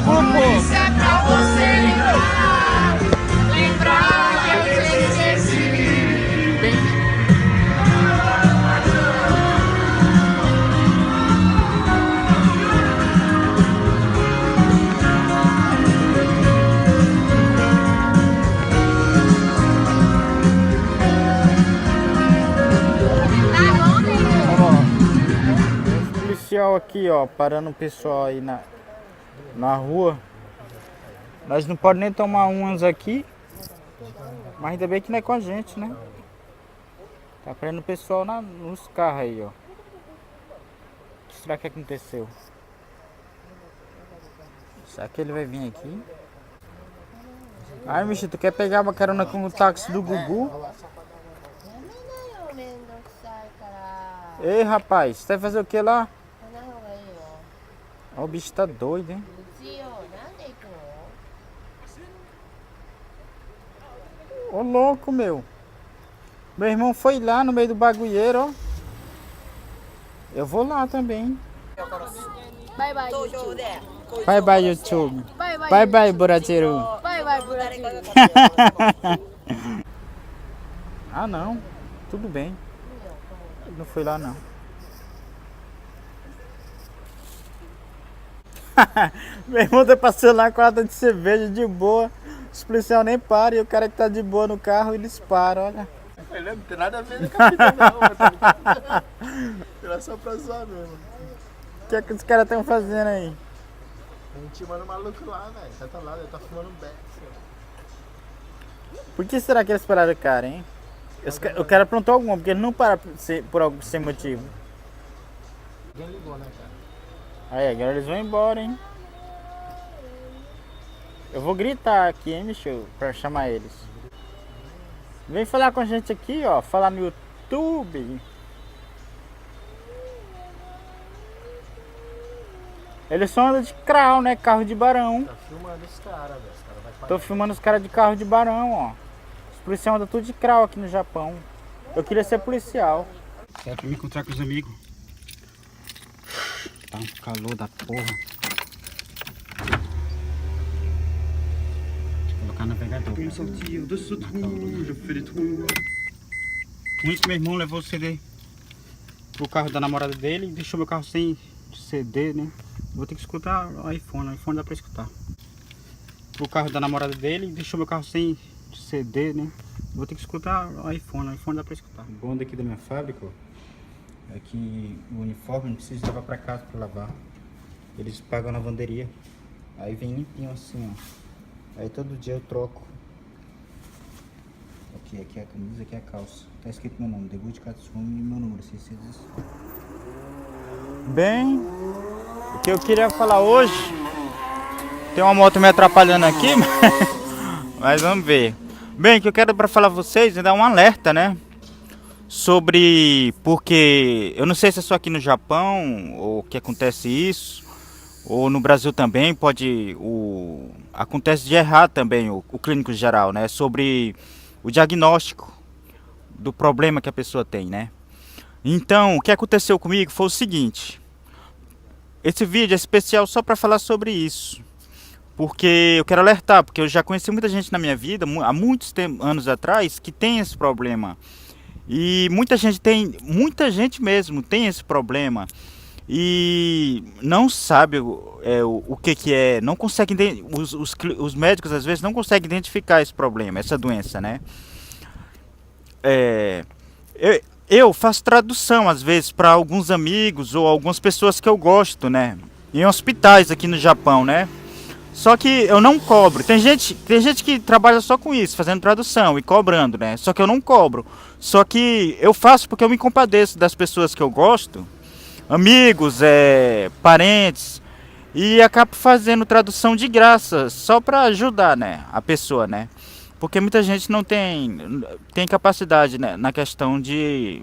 Isso é pra você lembrar, lembrar que eu te esqueci. Bem... Policial aqui, ó, parando o pessoal aí na rua. Nós não podemos nem tomar umas aqui, mas ainda bem que não é com a gente, né? Tá parando o pessoal nos carros aí, ó. O que será que aconteceu? Será que ele vai vir aqui? Ai, bicho, tu quer pegar uma carona com o táxi do Gugu? Ei, rapaz, você vai fazer o que lá? Ó, o bicho tá doido, hein? Ô, louco, meu. Meu irmão foi lá no meio do bagulheiro, ó. Eu vou lá também. Bye bye YouTube. Bye bye YouTube. Bye bye Burateiro. Bye bye Burateiro. Ah, não. Tudo bem. Não foi lá, não. Meu irmão tá passando lá com a lata de cerveja de boa. Os policiais nem param e o cara que tá de boa no carro, eles param, olha. Não tem nada a ver com a vida não. Era só pra zoar mesmo. O que é que os caras estão fazendo aí? A gente manda um maluco lá, velho. Já tá lá, ele tá fumando um beck. Por que será que eles pararam o cara, hein? O cara aprontou alguma, porque ele não para por algum sem motivo. Ninguém ligou, né, cara? Aí, agora eles vão embora, hein? Eu vou gritar aqui, hein, Michel, pra chamar eles. Vem falar com a gente aqui, ó. Falar no YouTube. Eles só andam de crau, né? Carro de barão. Tá filmando esse cara, velho. Esse cara vai parar. Tô filmando os caras de carro de barão, ó. Os policiais andam tudo de crau aqui no Japão. Eu queria ser policial. É pra me encontrar com os amigos. Tá um calor da porra. Colocar no navegador. Pour me sortir de ce trou, je fais des trous. Com isso, meu irmão levou o CD pro carro da namorada dele e deixou meu carro sem CD, né? Vou ter que escutar o iPhone dá pra escutar. Pro carro da namorada dele e deixou meu carro sem CD, né? Vou ter que escutar o iPhone dá pra escutar. O bom daqui da minha fábrica, ó, é que o uniforme não precisa levar pra casa pra lavar. Eles pagam a lavanderia. Aí vem limpinho assim, ó. Aí todo dia eu troco. Aqui é a camisa, aqui é a calça. Tá escrito meu nome, Deguchi Katsumi, e meu número, 600. Bem, o que eu queria falar hoje, tem uma moto me atrapalhando aqui, mas vamos ver. Bem, o que eu quero para falar a vocês é dar um alerta, né? Sobre, porque eu não sei se é só aqui no Japão ou que acontece isso, ou no Brasil também acontece de errar também o clínico geral, né? Sobre o diagnóstico do problema que a pessoa tem, né? Então, o que aconteceu comigo foi o seguinte. Esse vídeo é especial só para falar sobre isso. Porque eu quero alertar, porque eu já conheci muita gente na minha vida, há muitos anos atrás, que tem esse problema. E muita gente mesmo tem esse problema. E não sabe o que é, não consegue, os médicos às vezes não conseguem identificar esse problema, essa doença, né? Eu faço tradução às vezes para alguns amigos ou algumas pessoas que eu gosto, né? Em hospitais aqui no Japão, né? Só que eu não cobro. Tem gente que trabalha só com isso, fazendo tradução e cobrando, né? Só que eu não cobro. Só que eu faço porque eu me compadeço das pessoas que eu gosto, amigos, parentes, e acabo fazendo tradução de graça, só para ajudar, né, a pessoa, né? Porque muita gente não tem capacidade, né, na questão de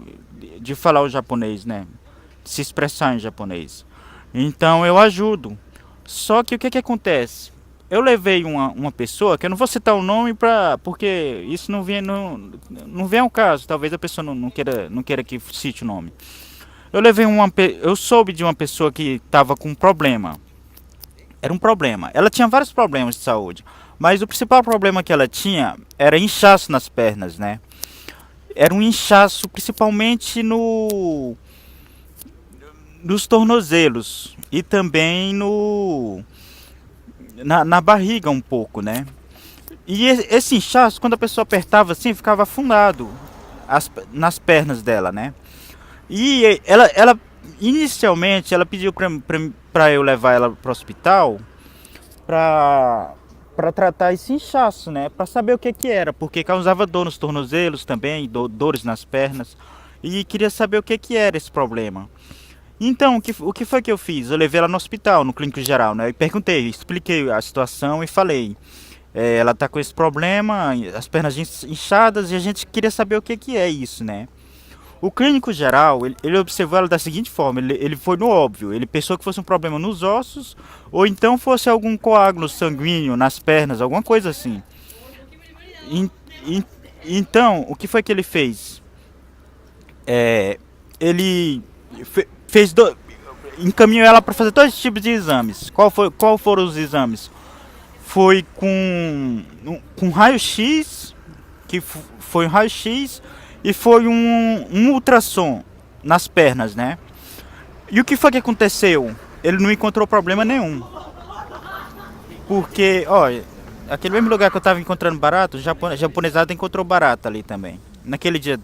falar o japonês, né? Se expressar em japonês. Então eu ajudo. Só que o que acontece? Eu levei uma pessoa, que eu não vou citar o nome porque isso não vem ao caso. Talvez a pessoa não queira que cite o nome. Eu soube de uma pessoa que estava com um problema. era um problema. Ela tinha vários problemas de saúde, mas o principal problema que ela tinha era inchaço nas pernas, né? Era um inchaço principalmente nos tornozelos e também na barriga um pouco, né? E esse inchaço, quando a pessoa apertava assim, ficava afundado nas pernas dela, né? E ela inicialmente, ela pediu pra eu levar ela pro hospital pra tratar esse inchaço, né? Pra saber o que que era, porque causava dor nos tornozelos também, dores nas pernas. E queria saber o que que era esse problema. Então, o que foi que eu fiz? Eu levei ela no hospital, no clínico geral, né? E perguntei, expliquei a situação e falei. Ela tá com esse problema, as pernas inchadas, e a gente queria saber o que que é isso, né? O clínico geral, ele observou ela da seguinte forma, ele foi no óbvio, ele pensou que fosse um problema nos ossos, ou então fosse algum coágulo sanguíneo nas pernas, alguma coisa assim. Então, o que foi que ele fez? Ele fez encaminhou ela para fazer dois tipos de exames. Qual foram os exames? Foi com raio-x, foi um raio-x, e foi um ultrassom nas pernas, né? E o que foi que aconteceu? Ele não encontrou problema nenhum. Porque, olha, aquele mesmo lugar que eu estava encontrando barato, a japonesada encontrou barata ali também. Naquele dia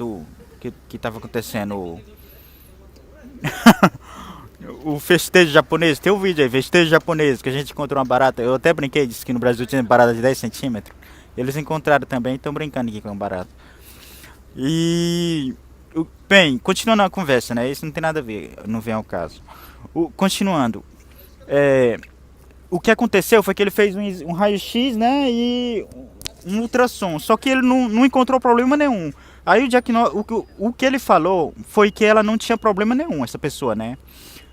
que estava acontecendo o festejo japonês, tem um vídeo aí, festejo japonês, que a gente encontrou uma barata. Eu até brinquei, disse que no Brasil tinha barata de 10 centímetros. Eles encontraram também, estão brincando aqui com barata. E bem, continuando a conversa, né? Isso não tem nada a ver, não vem ao caso. Continuando, o que aconteceu foi que ele fez um raio-x, né? E um ultrassom. Só que ele não encontrou problema nenhum. Aí o que ele falou foi que ela não tinha problema nenhum, essa pessoa, né?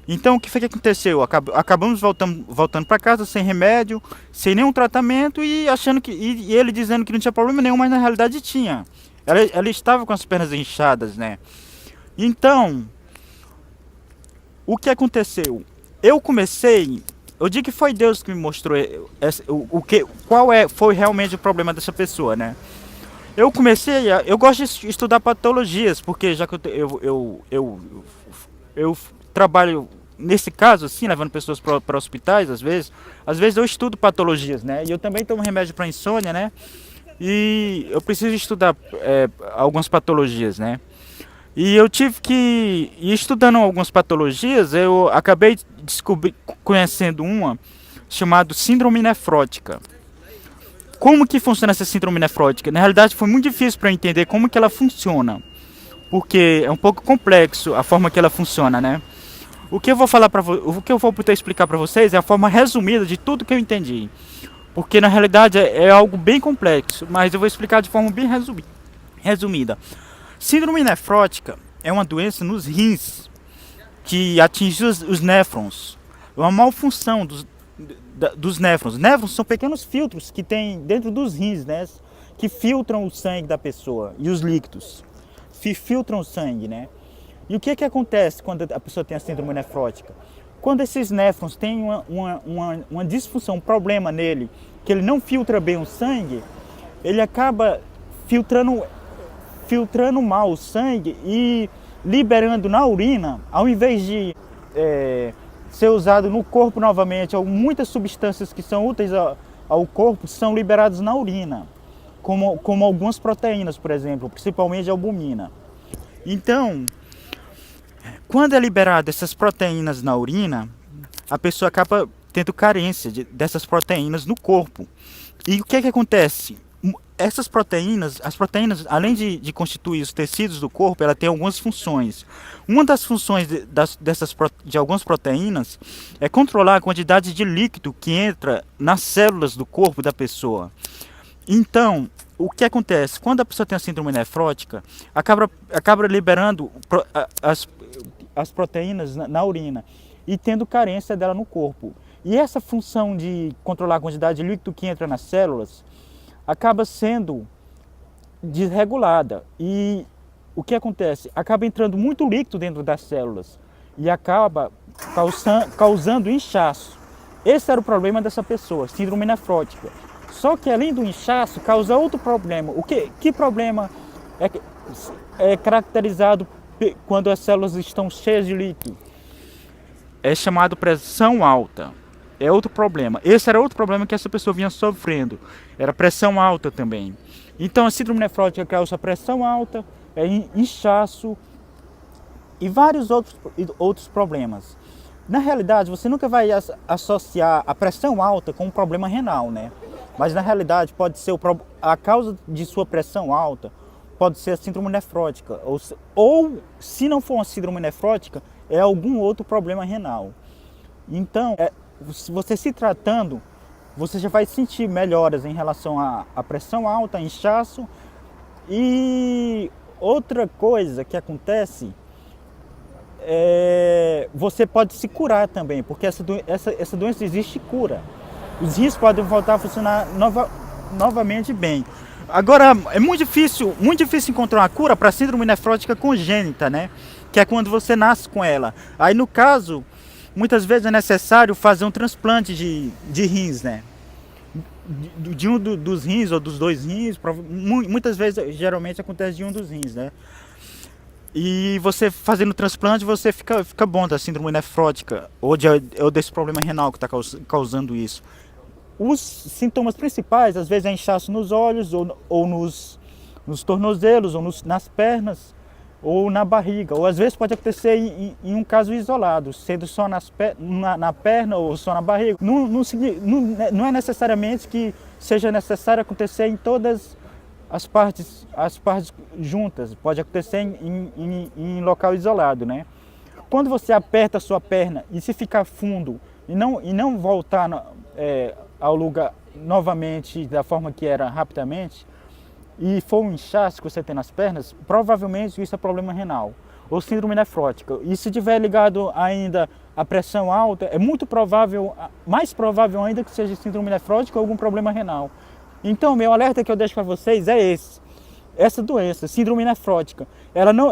Então o que foi que aconteceu? Acabamos voltando para casa sem remédio, sem nenhum tratamento e achando e ele dizendo que não tinha problema nenhum, mas na realidade tinha. Ela estava com as pernas inchadas, né? Então, o que aconteceu? Eu digo que foi Deus que me mostrou foi realmente o problema dessa pessoa, né? Eu gosto de estudar patologias, porque já que eu trabalho nesse caso assim, levando pessoas para hospitais, às vezes eu estudo patologias, né? E eu também tomo remédio para insônia, né? E eu preciso estudar algumas patologias, né? E eu tive que ir estudando algumas patologias, eu acabei conhecendo uma chamada síndrome nefrótica. Como que funciona essa síndrome nefrótica? Na realidade foi muito difícil para eu entender como que ela funciona, porque é um pouco complexo a forma que ela funciona, né? O que eu vou poder explicar para vocês é a forma resumida de tudo que eu entendi, porque na realidade é algo bem complexo, mas eu vou explicar de forma bem resumida. Síndrome nefrótica é uma doença nos rins que atinge os néfrons, uma malfunção dos néfrons. Néfrons são pequenos filtros que tem dentro dos rins, né, que filtram o sangue da pessoa e os líquidos, filtram o sangue, né? E o que acontece quando a pessoa tem a síndrome nefrótica? Quando esses néfrons têm uma disfunção, um problema nele, que ele não filtra bem o sangue, ele acaba filtrando mal o sangue e liberando na urina, ao invés de ser usado no corpo novamente. Muitas substâncias que são úteis ao corpo são liberadas na urina, como algumas proteínas, por exemplo, principalmente a albumina. Então, quando é liberada essas proteínas na urina, a pessoa acaba tendo carência dessas proteínas no corpo. E o que acontece? As proteínas, além de constituir os tecidos do corpo, ela tem algumas funções. Uma das funções de algumas proteínas é controlar a quantidade de líquido que entra nas células do corpo da pessoa. Então, o que acontece? Quando a pessoa tem a síndrome nefrótica, acaba liberando as proteínas na urina e tendo carência dela no corpo. E essa função de controlar a quantidade de líquido que entra nas células acaba sendo desregulada. E o que acontece? Acaba entrando muito líquido dentro das células e acaba causando inchaço. Esse era o problema dessa pessoa, síndrome nefrótica. Só que além do inchaço, causa outro problema. Que problema é caracterizado quando as células estão cheias de líquido? É chamado pressão alta. É outro problema. Esse era outro problema que essa pessoa vinha sofrendo. Era pressão alta também. Então a síndrome nefrótica causa pressão alta, inchaço e vários outros problemas. Na realidade, você nunca vai associar a pressão alta com um problema renal, né? Mas na realidade pode ser a causa de sua pressão alta pode ser a síndrome nefrótica. Ou se não for uma síndrome nefrótica, é algum outro problema renal. Então, se você se tratando, você já vai sentir melhoras em relação à pressão alta, inchaço. E outra coisa que acontece você pode se curar também, porque essa doença existe cura. Os rins podem voltar a funcionar novamente bem. Agora, é muito difícil encontrar uma cura para síndrome nefrótica congênita, né? Que é quando você nasce com ela. Aí, no caso, muitas vezes é necessário fazer um transplante de rins, né? De um dos rins ou dos dois rins. Muitas vezes, geralmente, acontece de um dos rins, né? E você fazendo transplante, você fica bom da síndrome nefrótica ou desse problema renal que está causando isso. Os sintomas principais, às vezes, é inchaço nos olhos, ou nos tornozelos, ou nas pernas, ou na barriga. Ou às vezes pode acontecer em um caso isolado, sendo só na perna ou só na barriga. Não é necessariamente que seja necessário acontecer em todas as partes juntas. Pode acontecer em local isolado, né? Quando você aperta a sua perna e se ficar fundo e não voltar ao lugar novamente da forma que era rapidamente, e for um inchaço que você tem nas pernas, provavelmente isso é problema renal ou síndrome nefrótica. E se tiver ligado ainda à pressão alta, é muito provável, mais provável ainda que seja síndrome nefrótica ou algum problema renal. Então, meu alerta que eu deixo para vocês é essa doença, síndrome nefrótica.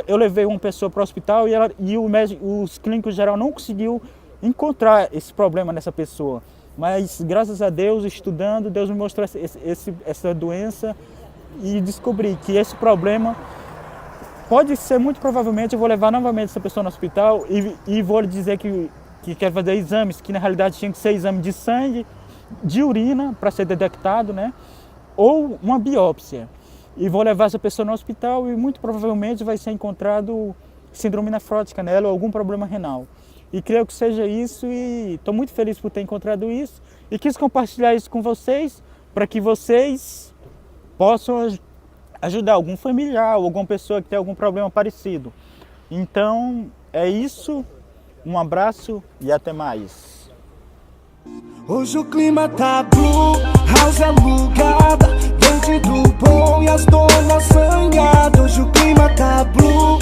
Eu levei uma pessoa para o hospital e os clínicos geral não conseguiu encontrar esse problema nessa pessoa. Mas, graças a Deus, estudando, Deus me mostrou essa doença e descobri que esse problema pode ser, muito provavelmente, eu vou levar novamente essa pessoa no hospital e vou lhe dizer que quero fazer exames, que na realidade tinha que ser exame de sangue, de urina, para ser detectado, né? Ou uma biópsia. E vou levar essa pessoa no hospital e muito provavelmente vai ser encontrado síndrome nefrótica nela ou algum problema renal. E creio que seja isso e estou muito feliz por ter encontrado isso e quis compartilhar isso com vocês para que vocês possam ajudar algum familiar ou alguma pessoa que tem algum problema parecido. Então é isso, um abraço e até mais. Hoje o clima tá blue, house alugada, dente do bom e as donas sanhadas. Hoje o clima tá blue.